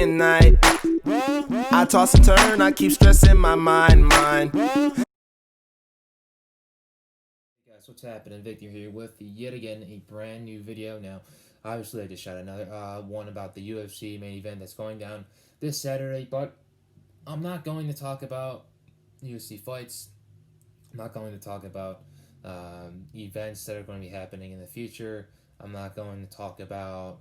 day and night. I toss and turn, I keep stressing my mind. Hey guys, what's happening? Victor here with yet again a brand new video. Now, obviously I just shot another one about the UFC main event that's going down this Saturday, but I'm not going to talk about UFC fights. I'm not going to talk about events that are going to be happening in the future. I'm not going to talk about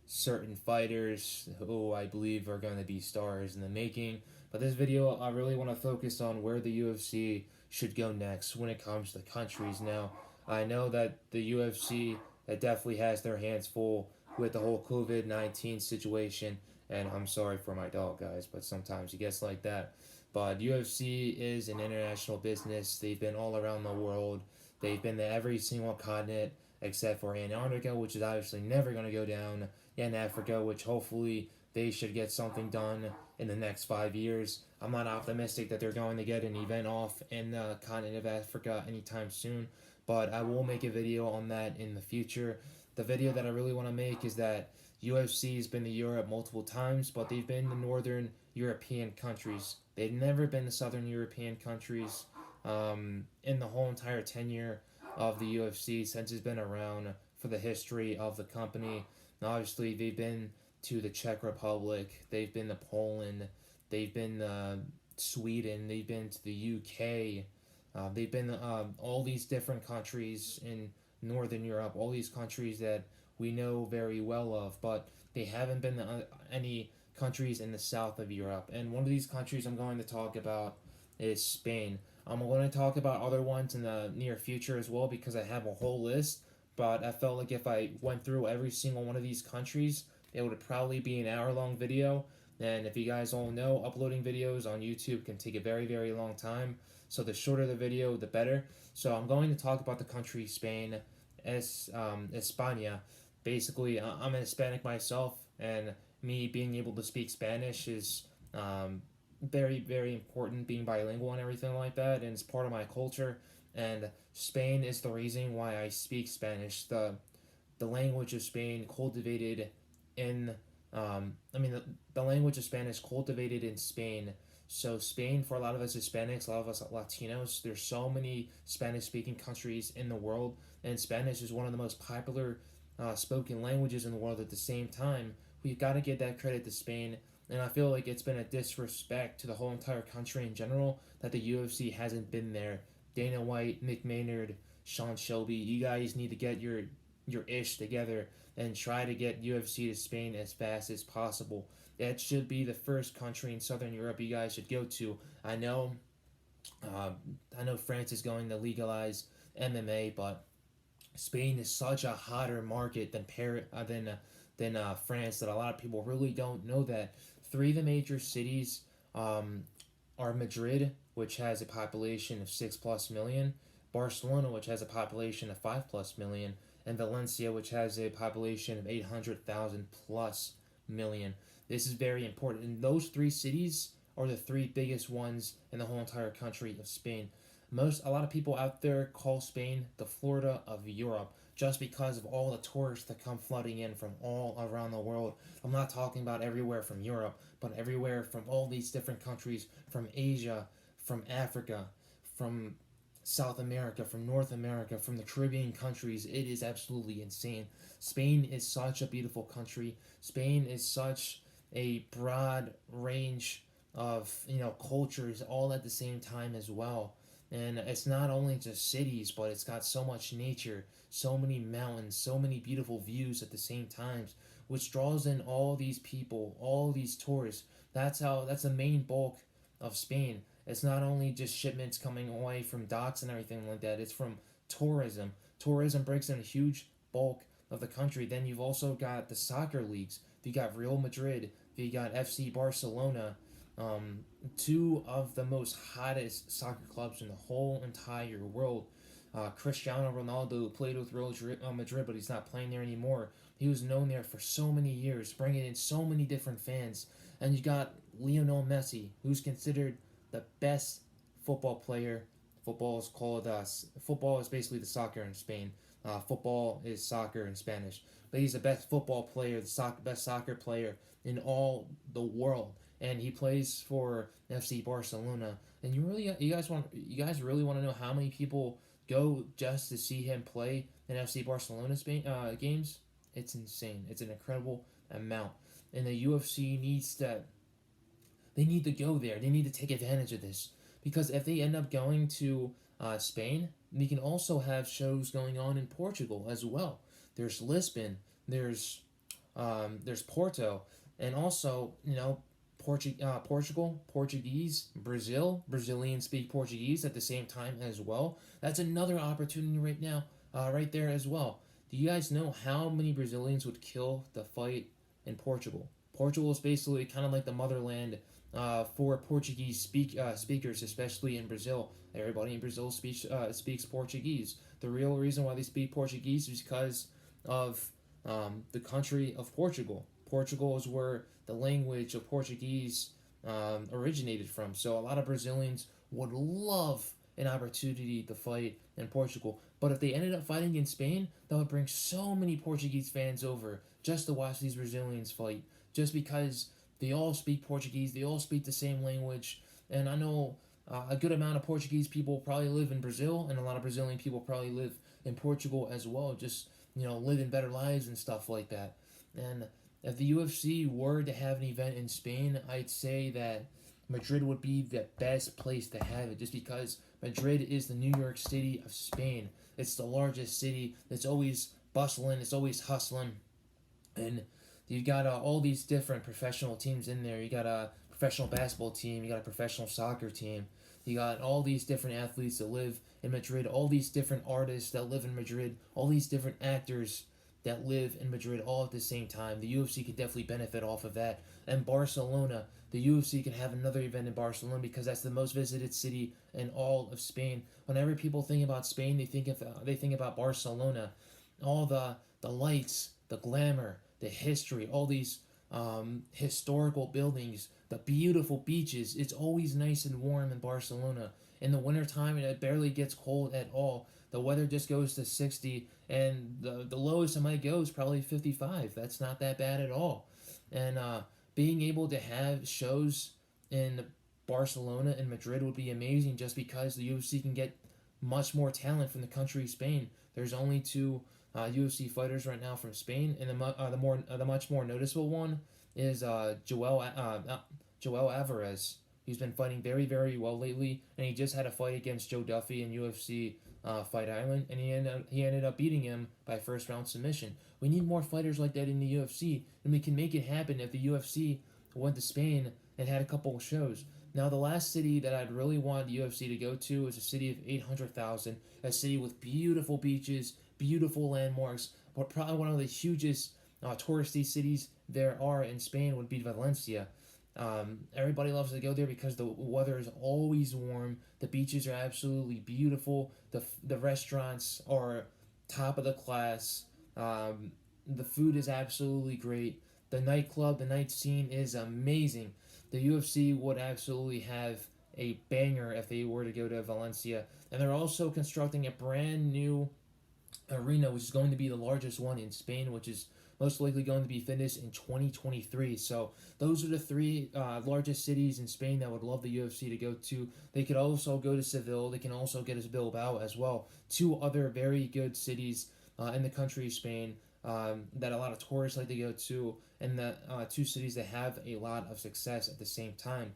certain fighters who I believe are going to be stars in the making. But this video, I really want to focus on where the UFC should go next when it comes to countries. Now, I know that the UFC that definitely has their hands full with the whole COVID-19 situation, and I'm sorry for my dog, guys, but sometimes it gets like that. But UFC is an international business. They've been all around the world. They've been to every single continent except for Antarctica, which is obviously never going to go down, in Africa, which hopefully they should get something done in the next 5 years. I'm not optimistic that they're going to get an event off in the continent of Africa anytime soon, but I will make a video on that in the future. The video that I really want to make is that UFC has been to Europe multiple times, but they've been to northern European countries. They've never been to southern European countries in the whole entire tenure of the UFC since it's been around for the history of the company. Now, obviously, they've been to the Czech Republic, they've been to Poland, they've been to Sweden, they've been to the UK, they've been all these different countries in Northern Europe, all these countries that we know very well of, but they haven't been to any countries in the south of Europe. And one of these countries I'm going to talk about is Spain. I'm going to talk about other ones in the near future as well because I have a whole list, but I felt like if I went through every single one of these countries, it would probably be an hour-long video. And if you guys all know, uploading videos on YouTube can take a very, very long time. So the shorter the video, the better. So I'm going to talk about the country Spain, Espana. Basically, I'm an Hispanic myself, and me being able to speak Spanish is very, very important, being bilingual and everything like that, and it's part of my culture. And Spain is the reason why I speak Spanish. The language of Spain cultivated in the language of Spanish cultivated in Spain. So Spain, for a lot of us Hispanics, a lot of us Latinos, there's so many Spanish speaking countries in the world, and Spanish is one of the most popular spoken languages in the world. At the same time, we've got to give that credit to Spain. And I feel like it's been a disrespect to the whole entire country in general that the UFC hasn't been there. Dana White, Mick Maynard, Sean Shelby, you guys need to get your ish together and try to get UFC to Spain as fast as possible. That should be the first country in Southern Europe you guys should go to. I know France is going to legalize MMA, but Spain is such a hotter market than France that a lot of people really don't know that. Three of the major cities are Madrid, which has a population of 6+ million, Barcelona, which has a population of 5+ million, and Valencia, which has a population of 800,000 plus million. This is very important. And those three cities are the three biggest ones in the whole entire country of Spain. A lot of people out there call Spain the Florida of Europe just because of all the tourists that come flooding in from all around the world. I'm not talking about everywhere from Europe, but everywhere from all these different countries, from Asia, from Africa, from South America, from North America, from the Caribbean countries. It is absolutely insane. Spain is such a beautiful country. Spain is such a broad range of cultures all at the same time as well. And it's not only just cities, but it's got so much nature, so many mountains, so many beautiful views at the same times, which draws in all these people, all these tourists. That's the main bulk of Spain. It's not only just shipments coming away from docks and everything like that. It's from tourism. Tourism breaks in a huge bulk of the country. Then you've also got the soccer leagues. You got Real Madrid. You got FC Barcelona. Two of the most hottest soccer clubs in the whole entire world. Cristiano Ronaldo played with Real Madrid, but he's not playing there anymore. He was known there for so many years, bringing in so many different fans. And you got Lionel Messi, who's considered the best football player. Football is basically the soccer in Spain. Football is soccer in Spanish. But he's the best football player, the best soccer player in all the world, and he plays for FC Barcelona. And you guys really want to know how many people go just to see him play in FC Barcelona games? It's insane. It's an incredible amount, and the UFC needs to. They need to go there. They need to take advantage of this because if they end up going to Spain, we can also have shows going on in Portugal as well. There's Lisbon. There's Porto, and also Portugal, Portuguese, Brazilians speak Portuguese at the same time as well. That's another opportunity right now, right there as well. Do you guys know how many Brazilians would kill the fight in Portugal? Portugal is basically kind of like the motherland for speakers, especially in Brazil. Everybody in Brazil speaks Portuguese. The real reason why they speak Portuguese is because of the country of Portugal. Portugal is where the language of Portuguese originated from. So a lot of Brazilians would love an opportunity to fight in Portugal. But if they ended up fighting in Spain, that would bring so many Portuguese fans over just to watch these Brazilians fight. Just because they all speak Portuguese, they all speak the same language. And I know a good amount of Portuguese people probably live in Brazil, and a lot of Brazilian people probably live in Portugal as well, just living better lives and stuff like that. And if the UFC were to have an event in Spain, I'd say that Madrid would be the best place to have it, just because Madrid is the New York City of Spain. It's the largest city. It's always bustling. It's always hustling, and you got all these different professional teams in there. You got a professional basketball team. You got a professional soccer team. You got all these different athletes that live in Madrid. All these different artists that live in Madrid. All these different actors that live in Madrid all at the same time. The UFC could definitely benefit off of that. And Barcelona, the UFC can have another event in Barcelona because that's the most visited city in all of Spain. Whenever people think about Spain, they think about Barcelona. All the lights, the glamour, the history, all these historical buildings, the beautiful beaches. It's always nice and warm in Barcelona. In the wintertime, it barely gets cold at all. The weather just goes to 60, and the lowest it might go is probably 55. That's not that bad at all. And being able to have shows in Barcelona and Madrid would be amazing just because the UFC can get much more talent from the country of Spain. There's only two UFC fighters right now from Spain, and the much more noticeable one is Joel Alvarez. He's been fighting very, very well lately, and he just had a fight against Joe Duffy in UFC Fight Island, and he ended up beating him by first round submission. We need more fighters like that in the UFC, and we can make it happen if the UFC went to Spain and had a couple of shows. Now, the last city that I'd really want the UFC to go to is a city of 800,000, a city with beautiful beaches, beautiful landmarks, but probably one of the hugest touristy cities there are in Spain would be Valencia. Everybody loves to go there because the weather is always warm. The beaches are absolutely beautiful. The restaurants are top of the class. The food is absolutely great. The night scene is amazing. The UFC would absolutely have a banger if they were to go to Valencia. And they're also constructing a brand new arena, which is going to be the largest one in Spain, which is most likely going to be finished in 2023. So those are the three largest cities in Spain that would love the UFC to go to. They could also go to Seville. They can also get to Bilbao as well. Two other very good cities in the country of Spain that a lot of tourists like to go to, and the two cities that have a lot of success at the same time.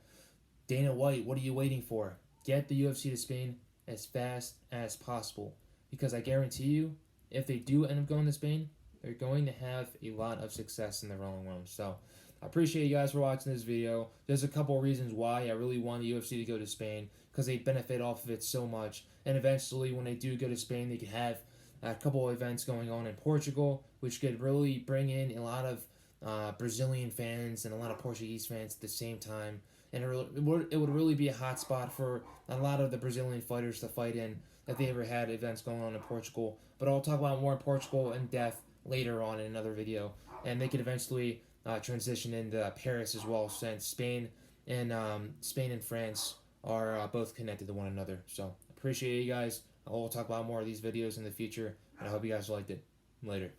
Dana White, what are you waiting for? Get the UFC to Spain as fast as possible, because I guarantee you, if they do end up going to Spain, they're going to have a lot of success in the long run. So I appreciate you guys for watching this video. There's a couple of reasons why I really want the UFC to go to Spain, because they benefit off of it so much. And eventually, when they do go to Spain, they could have a couple of events going on in Portugal, which could really bring in a lot of Brazilian fans and a lot of Portuguese fans at the same time. And it would really be a hot spot for a lot of the Brazilian fighters to fight in if they ever had events going on in Portugal. But I'll talk about more in Portugal in depth later on in another video. And they could eventually transition into Paris as well, since Spain and France are both connected to one another. So appreciate you guys. I'll talk about more of these videos in the future. and I hope you guys liked it. Later.